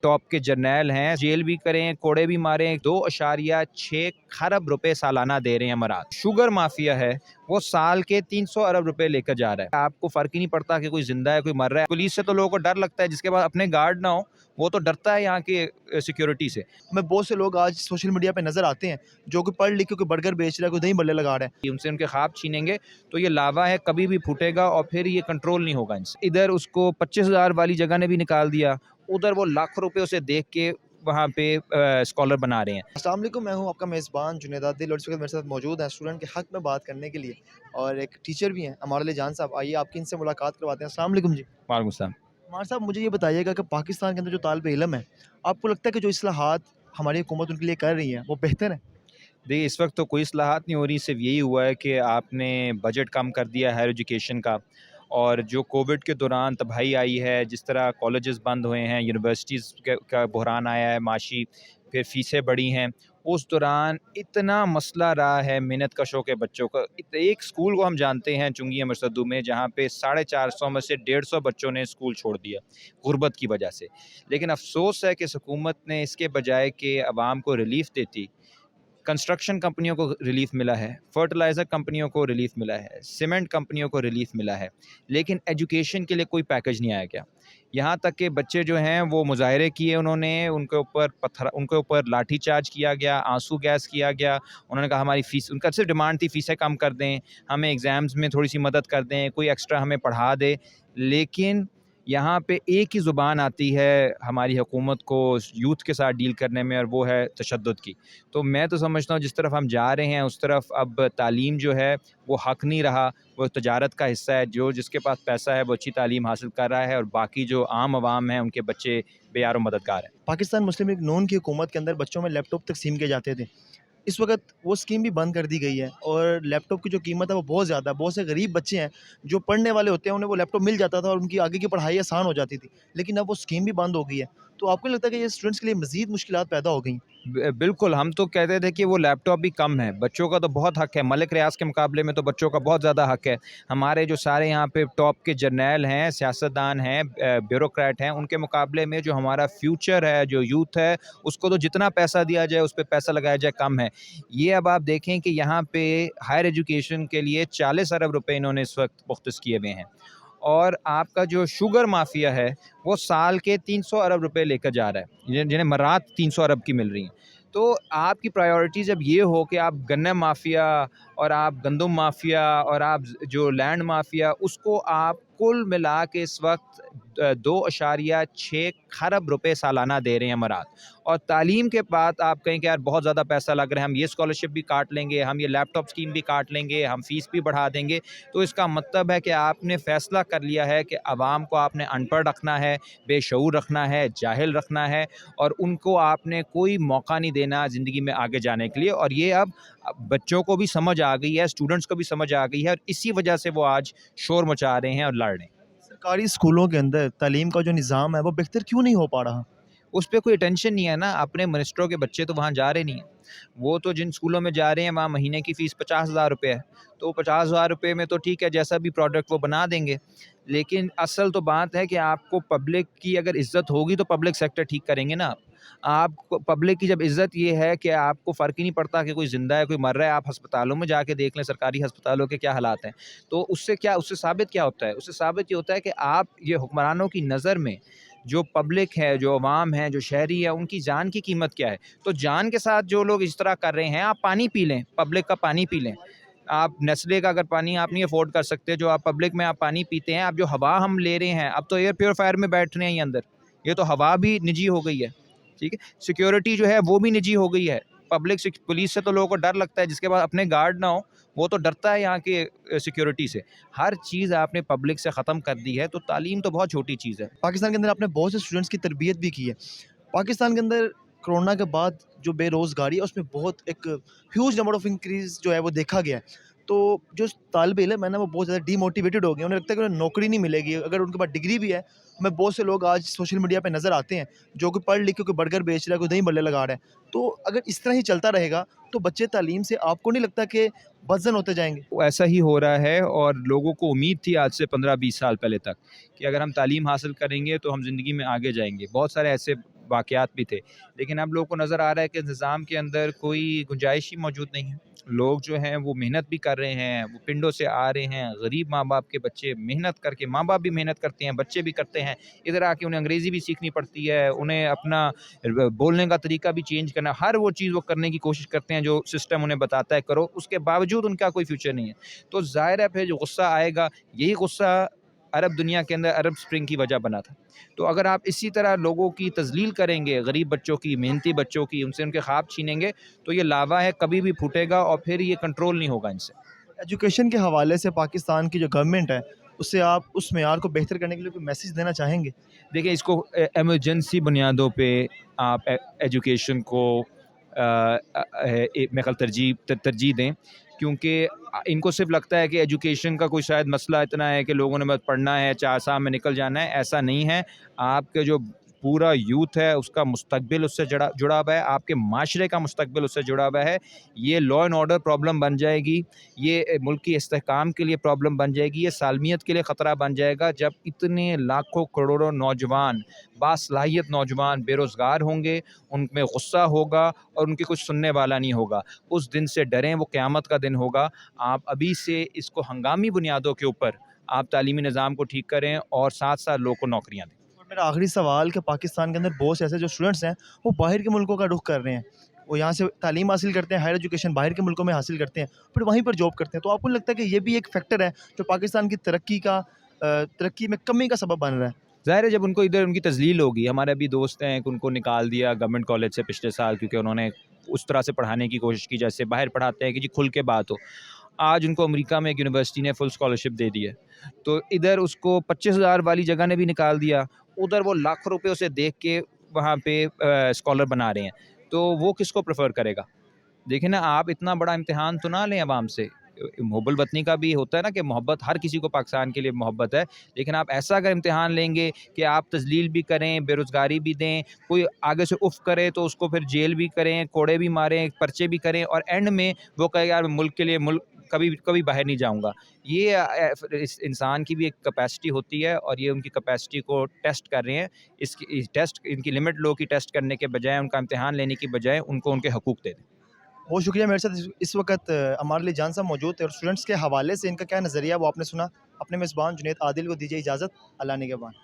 Top के जर्नैल हैं, jail भी करें, कोड़े भी मारें, 2.6 खरब रुपए सालाना दे रहे हैं अमारात। शुगर माफिया है, वो साल के 300 अरब रुपए लेकर जा रहा है। आपको फ़र्क ही नहीं पड़ता कि कोई ज़िंदा है, कोई मर रहा है। पुलिस से तो लोगों को डर लगता है, जिसके पास अपने गार्ड ना हो, वो तो डरता है यहाँ की सिक्योरिटी से। हमें बहुत से लोग आज सोशल मीडिया पे नज़र आते हैं जो कि पढ़ लिख के कोई बर्गर बेच रहा है, कोई दही बल्ले लगा रहा है। कि उनसे उनके ख्वाब छीनेंगे तो ये लावा है, कभी भी फूटेगा और फिर ये कंट्रोल नहीं होगा इनसे। इधर उसको 25,000 वाली जगह ने भी निकाल दिया, उधर वो लाखों रुपए उसे देख के वहाँ पे स्कॉलर बना रहे हैं। अस्सलाम वालेकुम, मैं हूँ आपका मेज़बान जुनैद आदिल और इस वक्त मेरे साथ मौजूद हैं स्टूडेंट के हक़ में बात करने के लिए और एक टीचर भी हैं अमार अली जान साहब। आइए आपकी इनसे मुलाकात करवाते हैं। अस्सलाम वालेकुम जी। वालेकुम सलाम। अमार साहब, मुझे ये बताइएगा कि पाकिस्तान के अंदर जो तालिब इल्म है, आपको लगता है कि जो इस्लाहात हमारी हुकूमत उनके लिए कर रही है वो बेहतर है? देखिए, इस वक्त तो कोई इस्लाहात नहीं हो रही, सिर्फ यही हुआ है कि आपने बजट कम कर दिया हायर एजुकेशन का। और जो कोविड के दौरान तबाही आई है, जिस तरह कॉलेजेस बंद हुए हैं, यूनिवर्सिटीज़ का बहरान आया है माशी, फिर फ़ीसें बढ़ी हैं, उस दौरान इतना मसला रहा है मेहनत कशों के बच्चों का। एक स्कूल को हम जानते हैं चुंगी मरसदू में, जहाँ पे 450 में से 150 बच्चों ने स्कूल छोड़ दिया गुर्बत की वजह से। लेकिन अफसोस है कि हुकूमत ने इसके बजाय कि आवाम को रिलीफ़ देती, कंस्ट्रक्शन कंपनियों को रिलीफ मिला है, फर्टिलाइज़र कंपनियों को रिलीफ मिला है, सीमेंट कंपनियों को रिलीफ मिला है, लेकिन एजुकेशन के लिए कोई पैकेज नहीं आया गया। यहाँ तक कि बच्चे जो हैं वो मुज़ाहरे किए उन्होंने, उनके ऊपर लाठी चार्ज किया गया, आंसू गैस किया गया। उन्होंने कहा हमारी फ़ीस, उनका सिर्फ डिमांड थी फ़ीसें कम कर दें, हमें एग्ज़ाम्स में थोड़ी-सी मदद कर दें, कोई एक्स्ट्रा हमें पढ़ा दें। लेकिन यहाँ पे एक ही ज़ुबान आती है हमारी हुकूमत को यूथ के साथ डील करने में, और वो है तशद्दुद की। तो मैं तो समझता हूँ जिस तरफ हम जा रहे हैं उस तरफ अब तालीम जो है वो हक़ नहीं रहा, वो तजारत का हिस्सा है। जो जिसके पास पैसा है वो अच्छी तालीम हासिल कर रहा है, और बाकी जो आम आवाम है उनके बच्चे बेयार मददगार हैं। पाकिस्तान मुस्लिम लीग नून की हुकूमत के अंदर बच्चों में लैपटॉप तकसीम किए जाते थे। इस वक़्त वो स्कीम भी बंद कर दी गई है और लैपटॉप की जो कीमत है वो बहुत ज़्यादा है। बहुत से गरीब बच्चे हैं जो पढ़ने वाले होते हैं, उन्हें वो लैपटॉप मिल जाता था और उनकी आगे की पढ़ाई आसान हो जाती थी। लेकिन अब वो स्कीम भी बंद हो गई है। तो आपको नहीं लगता कि ये स्टूडेंट्स के लिए मज़ीद मुश्किलात पैदा हो गई? बिल्कुल, हम तो कहते थे कि वो लैपटॉप भी कम है, बच्चों का तो बहुत हक़ है। मलिक रियाज़ के मुकाबले में तो बच्चों का बहुत ज़्यादा हक़ है। हमारे जो सारे यहाँ पे टॉप के जर्नैल हैं, सियासतदान हैं, ब्यूरोक्रेट हैं, उनके मुकाबले में जो हमारा फ्यूचर है, जो यूथ है, उसको तो जितना पैसा दिया जाए, उस पे पैसा लगाया जाए, कम है। ये अब आप देखें कि यहाँ पे हायर एजुकेशन के लिए 40 अरब रुपए इन्होंने इस वक़्त मुख्तस किए हुए हैं। और आपका जो शुगर माफिया है, वो साल के 300 अरब रुपए लेकर जा रहा है, जिन्हें मरात 300 अरब की मिल रही हैं। तो आपकी प्रायोरिटी जब ये हो कि आप गन्ना माफिया और आप गंदम माफिया और आप जो लैंड माफिया, उसको आप कुल मिला के इस वक्त 2.6 खरब रुपए सालाना दे रहे हैं मरात, और तालीम के बाद आप कहें कि यार बहुत ज़्यादा पैसा लग रहा है, हम ये स्कॉलरशिप भी काट लेंगे, हम ये लैपटॉप स्कीम भी काट लेंगे, हम फ़ीस भी बढ़ा देंगे। तो इसका मतलब है कि आपने फ़ैसला कर लिया है कि आवाम को आपने अनपढ़ रखना है, बेशऊर रखना है, जाहिल रखना है, और उनको आपने कोई मौका नहीं देना ज़िंदगी में आगे जाने के लिए। और ये अब बच्चों को भी समझ आ गई है, स्टूडेंट्स को भी समझ आ गई है, और इसी वजह से वो आज शोर मचा रहे हैं और लड़ रहे हैं। सरकारी स्कूलों के अंदर तालीम का जो निज़ाम है वो बेहतर क्यों नहीं हो पा रहा? उस पे कोई अटेंशन नहीं है ना, अपने मिनिस्टरों के बच्चे तो वहाँ जा रहे नहीं हैं। वो तो जिन स्कूलों में जा रहे हैं वहाँ महीने की फ़ीस 50,000 रुपए है, तो 50,000 रुपए में तो ठीक है, जैसा भी प्रोडक्ट वो बना देंगे। लेकिन असल तो बात है कि आपको पब्लिक की अगर इज़्ज़त होगी तो पब्लिक सेक्टर ठीक करेंगे ना। आपको पब्लिक की जब इज़्ज़त ये है कि आपको फ़र्क ही नहीं पड़ता कि कोई ज़िंदा है, कोई मर रहा है, आप अस्पतालों में जाके देख लें, सरकारी अस्पतालों के क्या हालात हैं। तो उससे साबित क्या होता है? उससे साबित ये होता है कि आप ये हुक्मरानों की नज़र में जो पब्लिक है, जो अवाम है, जो शहरी है, उनकी जान की कीमत क्या है? तो जान के साथ जो लोग इस तरह कर रहे हैं, आप पानी पी लें, पब्लिक का पानी पी लें। आप नेस्ले का अगर पानी आप नहीं अफ़ोर्ड कर सकते, जो आप पब्लिक में आप पानी पीते हैं, आप जो हवा हम ले रहे हैं, अब तो एयर प्यूरीफायर में बैठ रहे हैं ये अंदर, ये तो हवा भी निजी हो गई है, ठीक है? सिक्योरिटी जो है वो भी निजी हो गई है। पुलिस से तो लोगों को डर लगता है, जिसके पास अपने गार्ड ना हो, वो तो डरता है यहाँ के सिक्योरिटी से। हर चीज़ आपने पब्लिक से ख़त्म कर दी है, तो तालीम तो बहुत छोटी चीज़ है। पाकिस्तान के अंदर आपने बहुत से स्टूडेंट्स की तरबियत भी की है। पाकिस्तान के अंदर कोरोना के बाद जो बेरोज़गारी है उसमें बहुत एक ह्यूज नंबर ऑफ इंक्रीज़ जो है वो देखा गया है। तो जो तालिब इल्म है ना वो बहुत ज़्यादा डीमोटिवेटेड हो गए हैं। उन्हें लगता है कि उन्हें नौकरी नहीं मिलेगी। अगर उनके पास डिग्री भी है, हमें बहुत से लोग आज सोशल मीडिया पे नज़र आते हैं जो कि पढ़ लिख के कोई बर्गर बेच रहा है, कोई दही बल्ले लगा रहा है। तो अगर इस तरह ही चलता रहेगा तो बच्चे तालीम से आपको नहीं लगता कि बदज़न होते जाएँगे? वो ऐसा ही हो रहा है, और लोगों को उम्मीद थी आज से 15-20 साल पहले तक कि अगर हम तालीम हासिल करेंगे तो हम ज़िंदगी में आगे जाएँगे। बहुत सारे ऐसे वाक़यात भी थे। लेकिन अब लोगों को नज़र आ रहा है कि निज़ाम के अंदर कोई गुंजाइश ही मौजूद नहीं है। लोग जो हैं वो मेहनत भी कर रहे हैं, वो पिंडों से आ रहे हैं, गरीब माँ-बाप के बच्चे मेहनत करके, माँ-बाप भी मेहनत करते हैं, बच्चे भी करते हैं। इधर आके उन्हें अंग्रेज़ी भी सीखनी पड़ती है, उन्हें अपना बोलने का तरीका भी चेंज करना, हर वो चीज़ वो करने की कोशिश करते हैं जो सिस्टम उन्हें बताता है करो, उसके बावजूद उनका कोई फ्यूचर नहीं है। तो ज़ाहिर है फिर जो गुस्सा आएगा, यही गुस्सा अरब दुनिया के अंदर अरब स्प्रिंग की वजह बना था। तो अगर आप इसी तरह लोगों की तज़लील करेंगे, गरीब बच्चों की, मेहनती बच्चों की, उनसे उनके ख्वाब छीनेंगे, तो ये लावा है, कभी भी फूटेगा और फिर ये कंट्रोल नहीं होगा इनसे। एजुकेशन के हवाले से पाकिस्तान की जो गवर्नमेंट है, उससे आप उस मेयार को बेहतर करने के लिए कोई मैसेज देना चाहेंगे? देखिए इसको इमरजेंसी बुनियादों पे आप एजुकेशन को मेरे ख्याल तरजीह दें, क्योंकि इनको सिर्फ लगता है कि एजुकेशन का कोई शायद मसला इतना है कि लोगों ने बस पढ़ना है, 4 साल में निकल जाना है, ऐसा नहीं है। आपके जो पूरा यूथ है उसका मुस्तकबिल उससे जुड़ा हुआ है, आपके माशरे का मुस्तकबिल उससे जुड़ा हुआ है। ये लॉ एंड ऑर्डर प्रॉब्लम बन जाएगी, ये मुल्क की इस्तेहकाम के लिए प्रॉब्लम बन जाएगी, ये सालमियत के लिए ख़तरा बन जाएगा जब इतने लाखों करोड़ों नौजवान, बासलाहियत नौजवान बेरोज़गार होंगे, उनमें गुस्सा होगा और उनकी कुछ सुनने वाला नहीं होगा। उस दिन से डरें, वो क़यामत का दिन होगा। आप अभी से इसको हंगामी बुनियादों के ऊपर आप तालीमी निज़ाम को ठीक करें और साथ-साथ लोगों को नौकरियाँ दें। और मेरा आखिरी सवाल कि पाकिस्तान के अंदर बहुत से ऐसे जो स्टूडेंट्स हैं, वो बाहर के मुल्कों का रुख कर रहे हैं। वो यहाँ से तालीम हासिल करते हैं, हायर एजुकेशन बाहर के मुल्कों में हासिल करते हैं, फिर वहीं पर जॉब करते हैं। तो आपको नहीं लगता है कि ये भी एक फैक्टर है जो पाकिस्तान की तरक्की में कमी का सबब बन रहा है? ज़ाहिर है जब उनको इधर उनकी तज़लील होगी, हमारे अभी दोस्त हैं कि उनको निकाल दिया गवर्नमेंट कॉलेज से पिछले साल क्योंकि उन्होंने उस तरह से पढ़ाने की कोशिश की जैसे बाहर पढ़ाते हैं कि जी खुल के बात हो। आज उनको अमेरिका में एक यूनिवर्सिटी ने फुल स्कॉलरशिप दे दी है। तो इधर उसको 25,000 वाली जगह ने भी निकाल दिया, उधर वो लाखों रुपए उसे देख के वहाँ पे स्कॉलर बना रहे हैं। तो वो किसको प्रेफ़र करेगा? देखिए ना, आप इतना बड़ा इम्तिहान तो ना लें अवाम से। हुब्बुल वतनी का भी होता है ना कि मोहब्बत हर किसी को पाकिस्तान के लिए मोहब्बत है। लेकिन आप ऐसा अगर इम्तिहान लेंगे कि आप तज़लील भी करें, बेरोज़गारी भी दें, कोई आगे से उफ़ करे तो उसको फिर जेल भी करें, कोड़े भी मारें, पर्चे भी करें और एंड में वो कहे यार मुल्क के लिए मुल्क कभी कभी बाहर नहीं जाऊँगा। ये इस इंसान की भी एक कैपेसिटी होती है और ये उनकी कैपेसिटी को टेस्ट कर रहे हैं। इस टेस्ट इनकी लिमिट लो की टेस्ट करने के बजाय, उनका इम्तिहान लेने की बजाय उनको उनके हकूक़ दे दें। बहुत शुक्रिया मेरे साथ इस वक़्त हमारे लिए जान साहब मौजूद थे और स्टूडेंट्स के हवाले से इनका क्या नज़रिया है वो आपने सुना। अपने मेज़बान जुनैद आदिल को दीजिए इजाज़त। अल्लाह निगहबान।